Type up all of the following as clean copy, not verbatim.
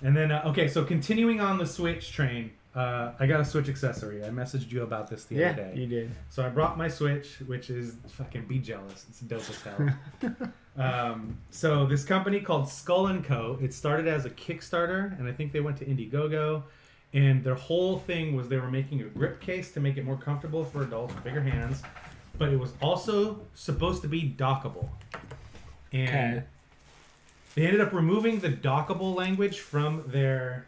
And then, okay, so continuing on the Switch train, I got a Switch accessory. I messaged you about this the other day. Yeah, you did. So I brought my Switch, which is fucking be jealous. It's dope as hell. So this company called Skull & Co. It started as a Kickstarter, and I think they went to Indiegogo. And their whole thing was they were making a grip case to make it more comfortable for adults with bigger hands. But it was also supposed to be dockable. And they ended up removing the dockable language from their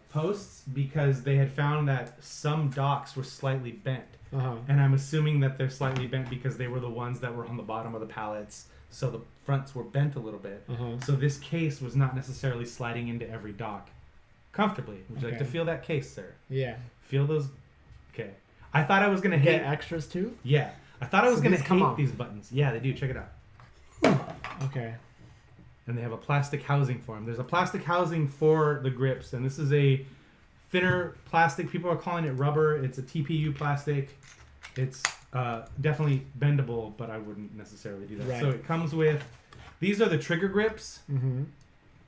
posts because they had found that some docks were slightly bent. And I'm assuming that they're slightly bent because they were the ones that were on the bottom of the pallets, so the fronts were bent a little bit. So this case was not necessarily sliding into every dock comfortably. Would you like to feel that case, sir? Yeah. Feel those? Okay. I thought I was going to get extras too? Yeah. I thought I was going to hate these buttons. Yeah, they do. Check it out. Okay. And they have a plastic housing for them. There's a plastic housing for the grips, and this is a thinner plastic. People are calling it rubber. It's a TPU plastic. It's definitely bendable, but I wouldn't necessarily do that. Right. So it comes with, these are the trigger grips,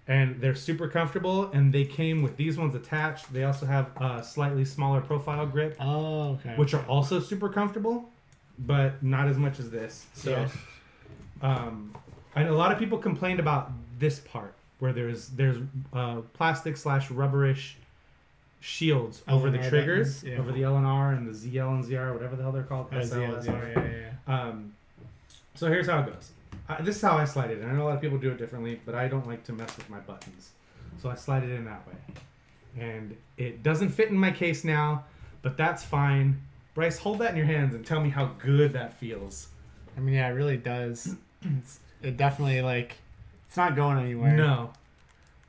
and they're super comfortable, and they came with these ones attached. They also have a slightly smaller profile grip, which are also super comfortable, but not as much as this. So, and a lot of people complained about this part where there's plastic / rubberish shields over the triggers, buttons, over the L and R and the ZL and ZR, whatever the hell they're called. So here's how it goes. This is how I slide it in. I know a lot of people do it differently, but I don't like to mess with my buttons. So I slide it in that way. And it doesn't fit in my case now, but that's fine. Bryce, hold that in your hands and tell me how good that feels. I mean, yeah, it really does. It definitely, it's not going anywhere. No.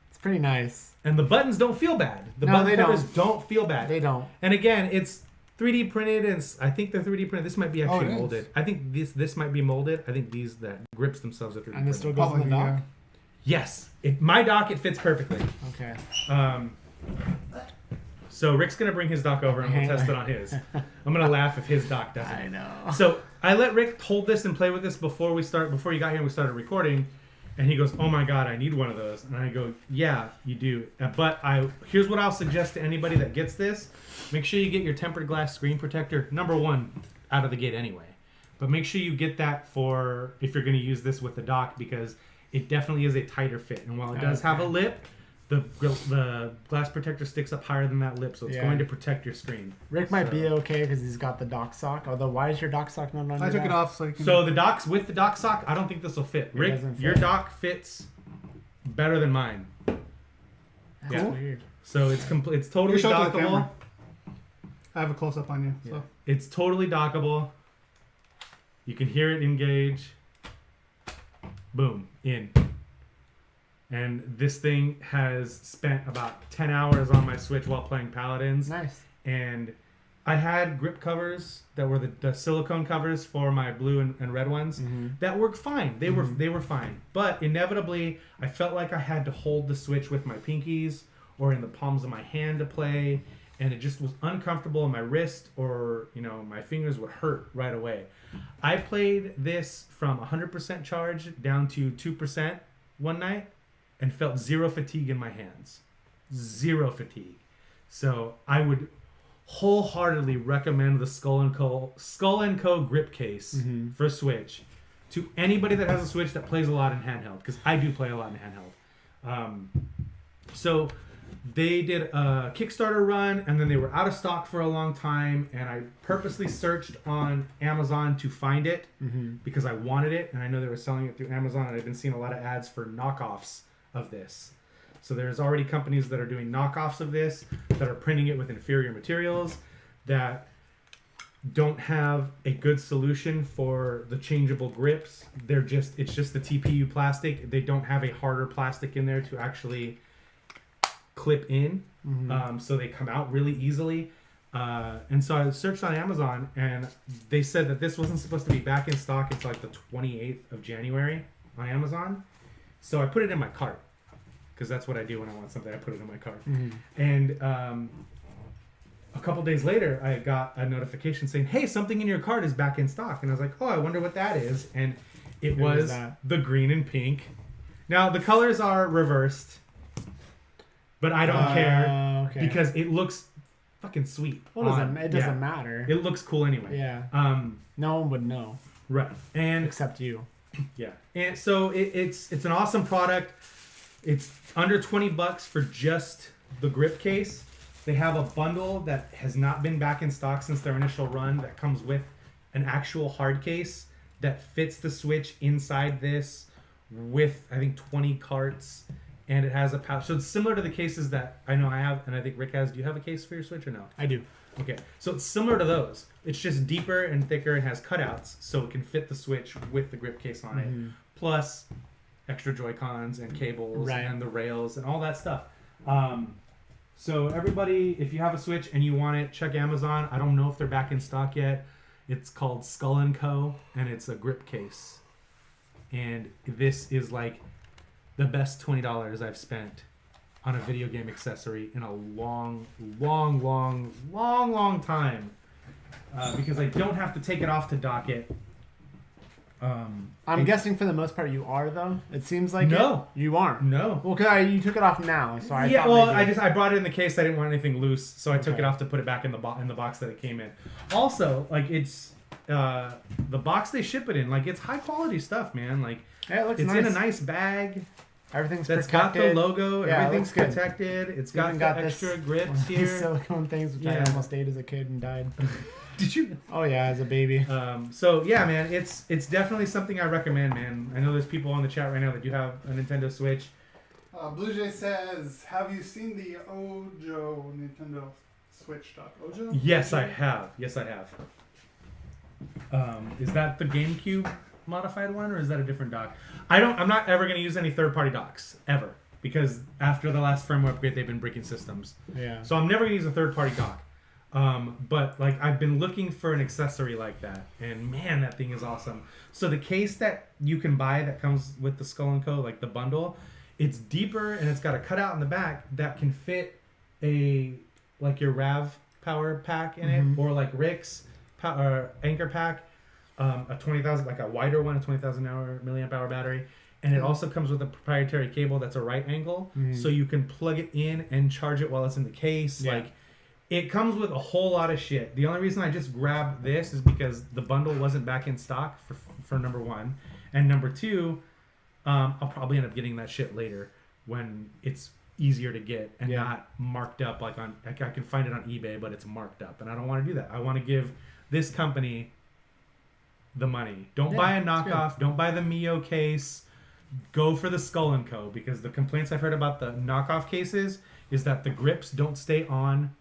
It's pretty nice. And the buttons don't feel bad. The button covers don't feel bad. They don't. And again, it's 3D printed, and I think they're 3D printed. This might be actually molded. I think this might be molded. I think these that grips themselves are 3D printed. And this still goes on the dock? Yes. My dock, it fits perfectly. Okay. So Rick's going to bring his dock over, and we'll test it on his. I'm going to laugh if his dock doesn't. I know. So I let Rick hold this and play with this before you got here and we started recording. And he goes, "Oh my God, I need one of those." And I go, "Yeah, you do. But here's what I'll suggest to anybody that gets this. Make sure you get your tempered glass screen protector, number one, out of the gate anyway. But make sure you get that for if you're going to use this with the dock, because it definitely is a tighter fit. And while it does have a lip, the glass protector sticks up higher than that lip, so it's going to protect your screen. Rick might be okay because he's got the dock sock. Although, why is your dock sock not on? I took it off so you can... So the docks with the dock sock, I don't think this will fit. Rick, your dock fits better than mine. That's weird. So it's totally dockable. I have a close up on you. So it's totally dockable. You can hear it engage. Boom, in. And this thing has spent about 10 hours on my Switch while playing Paladins. Nice. And I had grip covers that were the silicone covers for my blue and red ones that worked fine. They were fine. But inevitably, I felt like I had to hold the Switch with my pinkies or in the palms of my hand to play, and it just was uncomfortable in my wrist, or my fingers would hurt right away. I played this from 100% charge down to 2% one night, and felt zero fatigue in my hands. Zero fatigue. So I would wholeheartedly recommend the Skull & Co grip case for Switch to anybody that has a Switch that plays a lot in handheld, because I do play a lot in handheld. So they did a Kickstarter run, and then they were out of stock for a long time, and I purposely searched on Amazon to find it because I wanted it, and I know they were selling it through Amazon, and I've been seeing a lot of ads for knockoffs of this. So there's already companies that are doing knockoffs of this, that are printing it with inferior materials, that don't have a good solution for the changeable grips. It's just the TPU plastic. They don't have a harder plastic in there to actually clip in. So they come out really easily. And so I searched on Amazon, and they said that this wasn't supposed to be back in stock until the 28th of January on Amazon. So I put it in my cart, because that's what I do when I want something. I put it in my cart. And a couple days later, I got a notification saying, "Hey, something in your cart is back in stock." And I was like, "Oh, I wonder what that is." And it was the green and pink. Now, the colors are reversed. but I don't care Okay. because it looks fucking sweet. It doesn't matter. It looks cool anyway. Yeah. No one would know. Right. And except you. Yeah. And so it's an awesome product. It's under $20 for just the grip case. They have a bundle that has not been back in stock since their initial run that comes with an actual hard case that fits the Switch inside this with, I think, 20 carts, and it has a pouch. So it's similar to the cases that I know I have, and I think Rick has. Do you have a case for your Switch or no? I do. Okay. So it's similar to those. It's just deeper and thicker and has cutouts, so it can fit the Switch with the grip case on it. Plus extra Joy-Cons and cables and the rails and all that stuff. So everybody, if you have a Switch and you want it, check Amazon. I don't know if they're back in stock yet. It's called Skull & Co. and it's a grip case. And this is like the best $20 I've spent on a video game accessory in a long time. Because I don't have to take it off to dock it. I'm guessing for the most part you are, though. It seems like you aren't. No. Well, cause you took it off now, so I thought well, maybe... I brought it in the case. I didn't want anything loose, so I took it off to put it back in the box that it came in. Also, like it's the box they ship it in, like it's high quality stuff, man. Like it looks it's nice. in a nice bag. Everything's that's protected. got the logo. Yeah, everything's it looks good. protected. It's Even got the extra grips here. These silicone things, which I almost ate as a kid and died. Did you? Oh yeah, as a baby. So yeah, man, it's definitely something I recommend, man. I know there's people on the chat right now that do have a Nintendo Switch. Blue Jay says, "Have you seen the Ojo Nintendo Switch dock?" Ojo? Yes, I have. Yes, I have. Is that the GameCube modified one, or is that a different dock? I'm not ever going to use any third-party docks ever, because after the last firmware upgrade, they've been breaking systems. Yeah. So I'm never going to use a third-party dock. But like I've been looking for an accessory like that, and man, that thing is awesome. So the case that you can buy that comes with the Skull & Co., like the bundle, it's deeper and it's got a cutout in the back that can fit like your RAV power pack in it, or like Rick's anchor pack, a 20,000, like a wider one, a 20,000 milliamp hour battery. And it also comes with a proprietary cable that's a right angle, so you can plug it in and charge it while it's in the case. Yeah. Like, it comes with a whole lot of shit. The only reason I just grabbed this is because the bundle wasn't back in stock for number one. And number two, I'll probably end up getting that shit later when it's easier to get and not marked up like I can find it on eBay, but it's marked up. And I don't want to do that. I want to give this company the money. Don't buy a knockoff. Don't buy the Mio case. Go for the Skull & Co. Because the complaints I've heard about the knockoff cases is that the grips don't stay on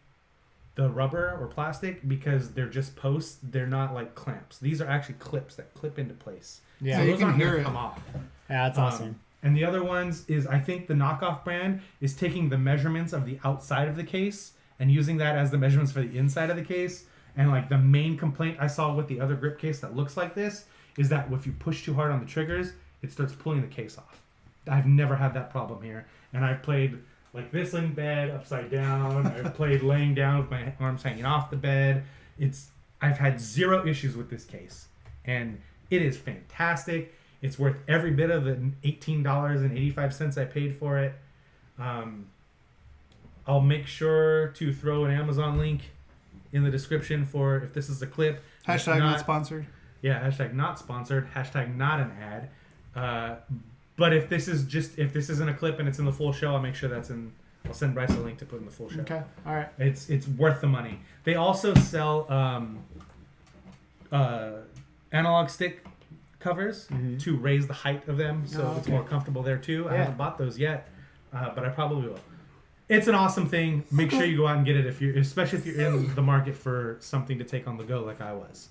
the rubber or plastic because they're just posts. They're not like clamps. These are actually clips that clip into place. Yeah, so you those can aren't hear gonna it. come off. Yeah, that's awesome. And the other ones is, I think the knockoff brand is taking the measurements of the outside of the case and using that as the measurements for the inside of the case. And like the main complaint I saw with the other grip case that looks like this is that if you push too hard on the triggers, it starts pulling the case off. I've never had that problem here. And I've played like this in bed, upside down. I've played laying down with my arms hanging off the bed. I've had zero issues with this case. And it is fantastic. It's worth every bit of the $18.85 I paid for it. I'll make sure to throw an Amazon link in the description for if this is a clip. Hashtag not sponsored. Yeah, hashtag not sponsored. Hashtag not an ad. But if this isn't a clip and it's in the full show, I'll make sure I'll send Bryce a link to put in the full show. Okay, all right. It's worth the money. They also sell analog stick covers to raise the height of them, so it's more comfortable there too. I haven't bought those yet, but I probably will. It's an awesome thing. Make sure you go out and get it especially if you're in the market for something to take on the go like I was.